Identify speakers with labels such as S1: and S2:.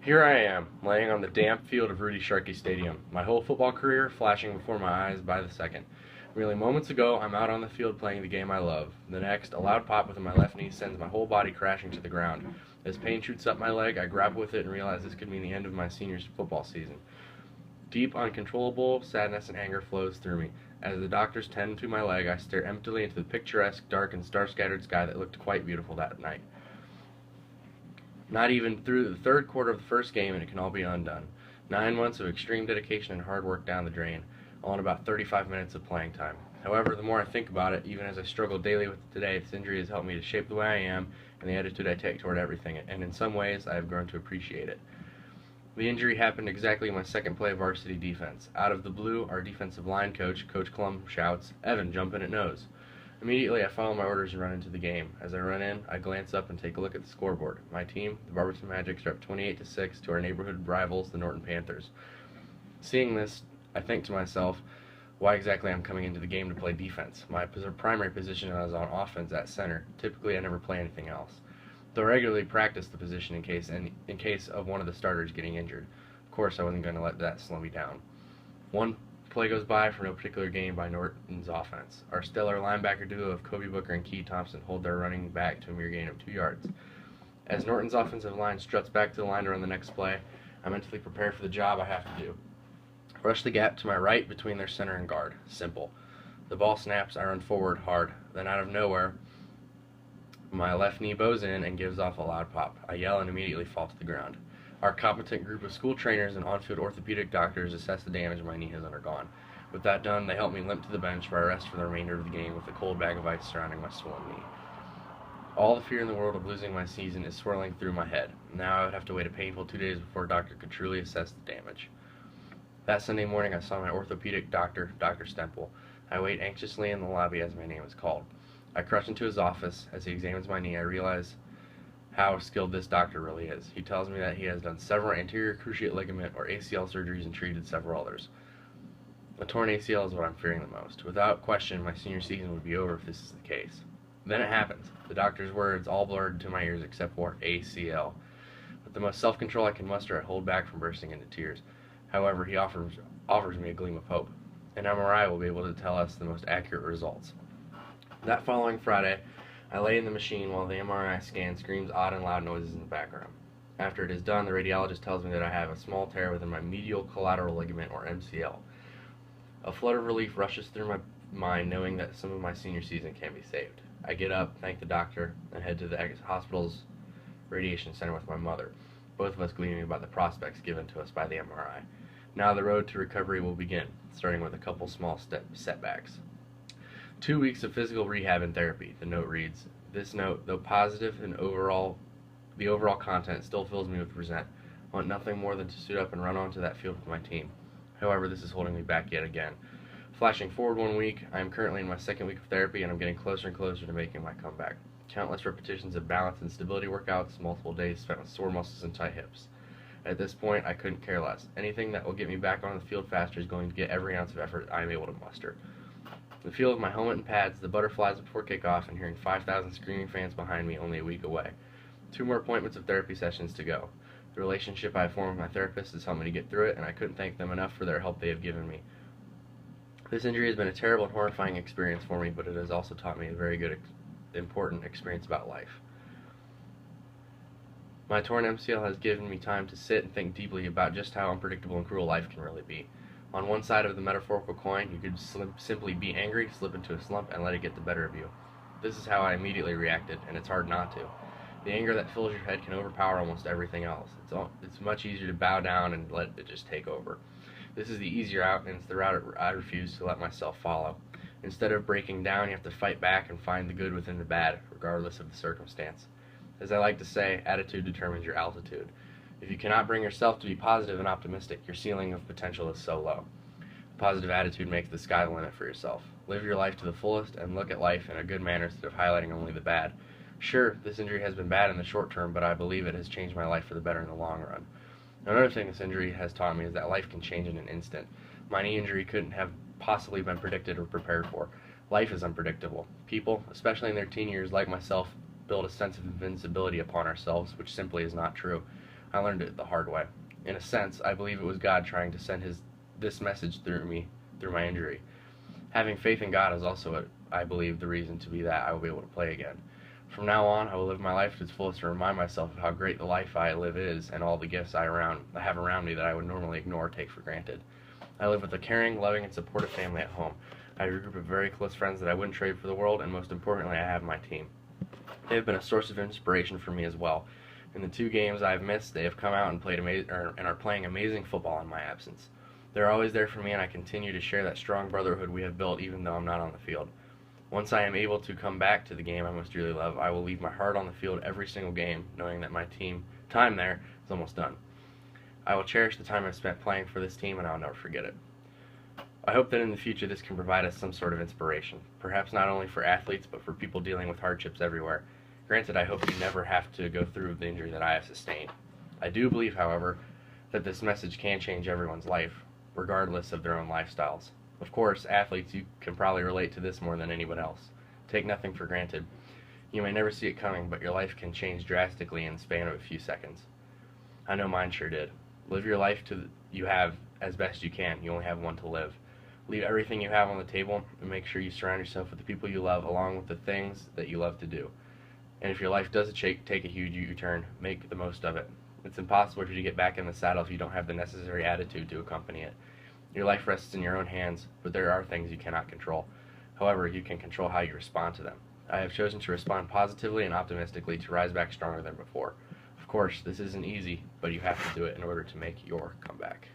S1: Here I am, laying on the damp field of Rudy Sharkey Stadium, my whole football career flashing before my eyes by the second. Merely moments ago, I'm out on the field playing the game I love. The next, a loud pop within my left knee sends my whole body crashing to the ground. As pain shoots up my leg, I grapple with it and realize this could mean the end of my senior football season. Deep, uncontrollable sadness and anger flows through me. As the doctors tend to my leg, I stare emptily into the picturesque, dark, and star-scattered sky that looked quite beautiful that night. Not even through the third quarter of the first game, and it can all be undone. 9 months of extreme dedication and hard work down the drain, all in about 35 minutes of playing time. However, the more I think about it, even as I struggle daily with it today, this injury has helped me to shape the way I am and the attitude I take toward everything, and in some ways, I have grown to appreciate it. The injury happened exactly in my second play of varsity defense. Out of the blue, our defensive line coach, Coach Klum, shouts, "Evan, jump in at nose." Immediately, I follow my orders and run into the game. As I run in, I glance up and take a look at the scoreboard. My team, the Barberton Magics, are up 28-6 to our neighborhood rivals, the Norton Panthers. Seeing this, I think to myself, why exactly I'm coming into the game to play defense. My primary position is on offense at center. Typically, I never play anything else, though I regularly practice the position in case of one of the starters getting injured. Of course, I wasn't going to let that slow me down. One play goes by for no particular gain by Norton's offense. Our stellar linebacker duo of Kobe Booker and Key Thompson hold their running back to a mere gain of 2 yards. As Norton's offensive line struts back to the line to run the next play, I mentally prepare for the job I have to do. Rush the gap to my right between their center and guard. Simple. The ball snaps, I run forward hard. Then out of nowhere, my left knee bows in and gives off a loud pop. I yell and immediately fall to the ground. Our competent group of school trainers and on-field orthopedic doctors assess the damage my knee has undergone. With that done, they help me limp to the bench where I rest for the remainder of the game with a cold bag of ice surrounding my swollen knee. All the fear in the world of losing my season is swirling through my head. Now I would have to wait a painful 2 days before a doctor could truly assess the damage. That Sunday morning, I saw my orthopedic doctor, Dr. Stemple. I wait anxiously in the lobby as my name is called. I crush into his office. As he examines my knee, I realize how skilled this doctor really is. He tells me that he has done several anterior cruciate ligament or ACL surgeries and treated several others. A torn ACL is what I'm fearing the most. Without question, my senior season would be over if this is the case. Then it happens. The doctor's words all blurred to my ears except for ACL. With the most self-control I can muster, I hold back from bursting into tears. However, he offers me a gleam of hope. An MRI will be able to tell us the most accurate results. That following Friday, I lay in the machine while the MRI scan screams odd and loud noises in the background. After it is done, the radiologist tells me that I have a small tear within my medial collateral ligament, or MCL. A flood of relief rushes through my mind knowing that some of my senior season can be saved. I get up, thank the doctor, and head to the hospital's radiation center with my mother, both of us gleaming about the prospects given to us by the MRI. Now the road to recovery will begin, starting with a couple small setbacks. 2 weeks of physical rehab and therapy, the note reads. This note, though positive and the overall content still fills me with resent. I want nothing more than to suit up and run onto that field with my team. However, this is holding me back yet again. Flashing forward 1 week, I am currently in my second week of therapy and I'm getting closer and closer to making my comeback. Countless repetitions of balance and stability workouts, multiple days spent with sore muscles and tight hips. At this point, I couldn't care less. Anything that will get me back on the field faster is going to get every ounce of effort I am able to muster. The feel of my helmet and pads, the butterflies before kickoff, and hearing 5,000 screaming fans behind me only a week away. 2 more appointments of therapy sessions to go. The relationship I have formed with my therapist has helped me to get through it, and I couldn't thank them enough for their help they have given me. This injury has been a terrible and horrifying experience for me, but it has also taught me a very good, important experience about life. My torn MCL has given me time to sit and think deeply about just how unpredictable and cruel life can really be. On one side of the metaphorical coin, you could simply be angry, slip into a slump, and let it get the better of you. This is how I immediately reacted, and it's hard not to. The anger that fills your head can overpower almost everything else. It's much easier to bow down and let it just take over. This is the easier route, and it's the route I refuse to let myself follow. Instead of breaking down, you have to fight back and find the good within the bad, regardless of the circumstance. As I like to say, attitude determines your altitude. If you cannot bring yourself to be positive and optimistic, your ceiling of potential is so low. A positive attitude makes the sky the limit for yourself. Live your life to the fullest and look at life in a good manner instead of highlighting only the bad. Sure, this injury has been bad in the short term, but I believe it has changed my life for the better in the long run. Another thing this injury has taught me is that life can change in an instant. My knee injury couldn't have possibly been predicted or prepared for. Life is unpredictable. People, especially in their teen years like myself, build a sense of invincibility upon ourselves, which simply is not true. I learned it the hard way. In a sense, I believe it was God trying to send this message through me, through my injury. Having faith in God is also, I believe, the reason to be that I will be able to play again. From now on, I will live my life to its fullest and remind myself of how great the life I live is and all the gifts I have around me that I would normally ignore or take for granted. I live with a caring, loving, and supportive family at home. I have a group of very close friends that I wouldn't trade for the world, and most importantly, I have my team. They have been a source of inspiration for me as well. In the 2 games I have missed, they have come out and are playing amazing football in my absence. They're always there for me, and I continue to share that strong brotherhood we have built even though I'm not on the field. Once I am able to come back to the game I most dearly love, I will leave my heart on the field every single game, knowing that my time there is almost done. I will cherish the time I've spent playing for this team, and I'll never forget it. I hope that in the future this can provide us some sort of inspiration, perhaps not only for athletes, but for people dealing with hardships everywhere. Granted, I hope you never have to go through the injury that I have sustained. I do believe, however, that this message can change everyone's life, regardless of their own lifestyles. Of course, athletes, you can probably relate to this more than anyone else. Take nothing for granted. You may never see it coming, but your life can change drastically in the span of a few seconds. I know mine sure did. Live your life you have as best you can. You only have one to live. Leave everything you have on the table and make sure you surround yourself with the people you love along with the things that you love to do. And if your life does take a huge U-turn, make the most of it. It's impossible for you to get back in the saddle if you don't have the necessary attitude to accompany it. Your life rests in your own hands, but there are things you cannot control. However, you can control how you respond to them. I have chosen to respond positively and optimistically to rise back stronger than before. Of course, this isn't easy, but you have to do it in order to make your comeback.